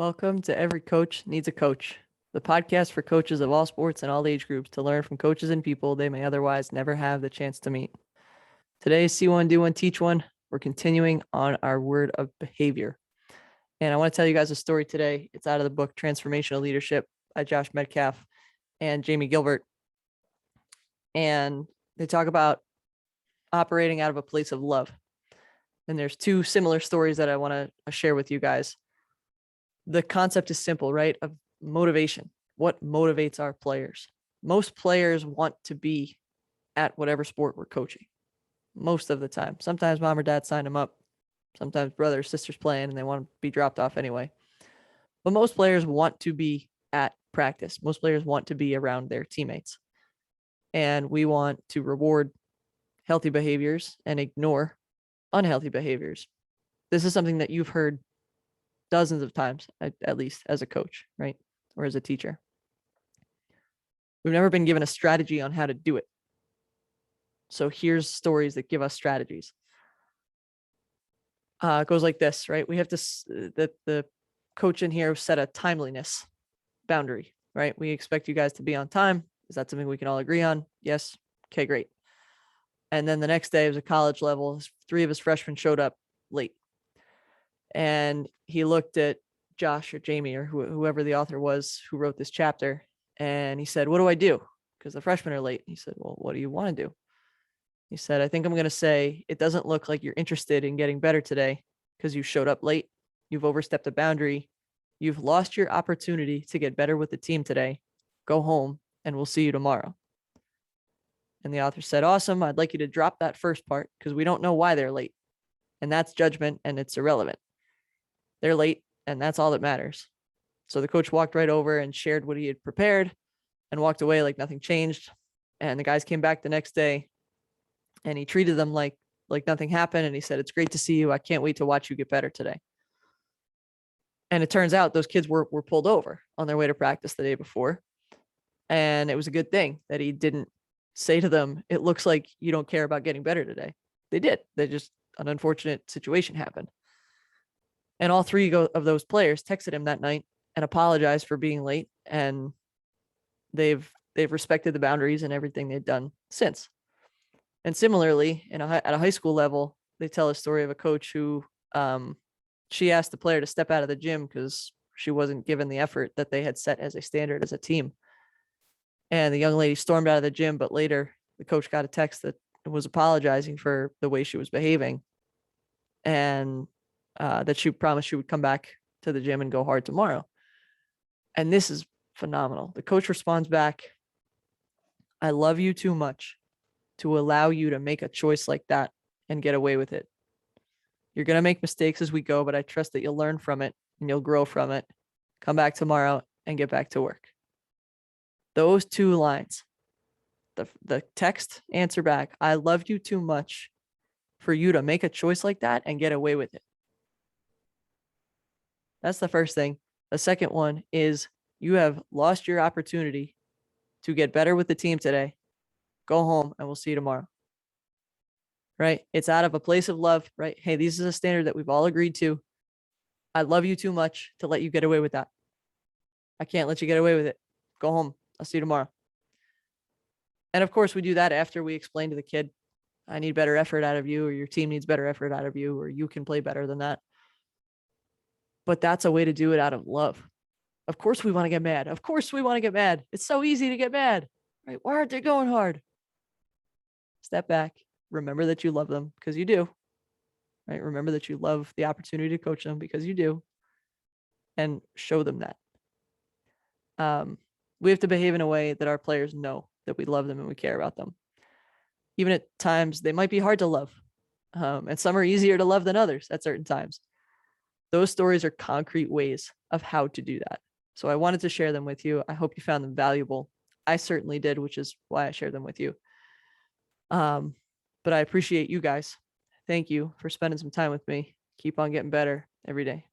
Welcome to Every Coach Needs a Coach, the podcast for coaches of all sports and all age groups to learn from coaches and people they may otherwise never have the chance to meet. Today, see one, do one, teach one. We're continuing on our word of behavior. And I want to tell you guys a story today. It's out of the book Transformational Leadership by Josh Metcalf and Jamie Gilbert. And they talk about operating out of a place of love. And there's two similar stories that I want to share with you guys. The concept is simple, right? Of motivation. What motivates our players? Most players want to be at whatever sport we're coaching. Most of the time. Sometimes mom or dad signed them up. Sometimes brother or sister's playing and they want to be dropped off anyway. But most players want to be at practice. Most players want to be around their teammates. And we want to reward healthy behaviors and ignore unhealthy behaviors. This is something that you've heard dozens of times, at least as a coach, right? Or as a teacher. We've never been given a strategy on how to do it. So here's stories that give us strategies. It goes like this, right? We have to, the coach in here set a timeliness boundary, right? We expect you guys to be on time. Is that something we can all agree on? Yes. Okay, great. And then the next day, it was a college level. 3 of his freshmen showed up late. And he looked at Josh or Jamie or whoever the author was who wrote this chapter. And he said, what do I do? Because the freshmen are late. He said, well, what do you want to do? He said, I think I'm going to say, it doesn't look like you're interested in getting better today because you showed up late. You've overstepped a boundary. You've lost your opportunity to get better with the team today. Go home and we'll see you tomorrow. And the author said, awesome. I'd like you to drop that first part because we don't know why they're late. And that's judgment and it's irrelevant. They're late and that's all that matters. So the coach walked right over and shared what he had prepared and walked away like nothing changed. And the guys came back the next day and he treated them like nothing happened. And he said, it's great to see you. I can't wait to watch you get better today. And it turns out those kids were pulled over on their way to practice the day before. And it was a good thing that he didn't say to them, it looks like you don't care about getting better today. They did. An unfortunate situation happened. And all 3 of those players texted him that night and apologized for being late. And they've respected the boundaries and everything they've done since. And similarly, at a high school level, they tell a story of a coach who she asked the player to step out of the gym because she wasn't given the effort that they had set as a standard as a team. And the young lady stormed out of the gym, but later the coach got a text that was apologizing for the way she was behaving. And that she promised she would come back to the gym and go hard tomorrow. And this is phenomenal. The coach responds back, I love you too much to allow you to make a choice like that and get away with it. You're going to make mistakes as we go, but I trust that you'll learn from it and you'll grow from it. Come back tomorrow and get back to work. Those 2 lines, the text answer back, I loved you too much for you to make a choice like that and get away with it. That's the first thing. The second one is you have lost your opportunity to get better with the team today. Go home and we'll see you tomorrow. Right? It's out of a place of love, right? Hey, this is a standard that we've all agreed to. I love you too much to let you get away with that. I can't let you get away with it. Go home. I'll see you tomorrow. And of course, we do that after we explain to the kid, I need better effort out of you, or your team needs better effort out of you, or you can play better than that. But that's a way to do it out of love. Of course we want to get mad. Of course we want to get mad. It's so easy to get mad, right? Why aren't they going hard? Step back. Remember that you love them because you do, right? Remember that you love the opportunity to coach them because you do, and show them that. We have to behave in a way that our players know that we love them and we care about them. Even at times they might be hard to love. And some are easier to love than others at certain times. Those stories are concrete ways of how to do that. So I wanted to share them with you. I hope you found them valuable. I certainly did, which is why I shared them with you. But I appreciate you guys. Thank you for spending some time with me. Keep on getting better every day.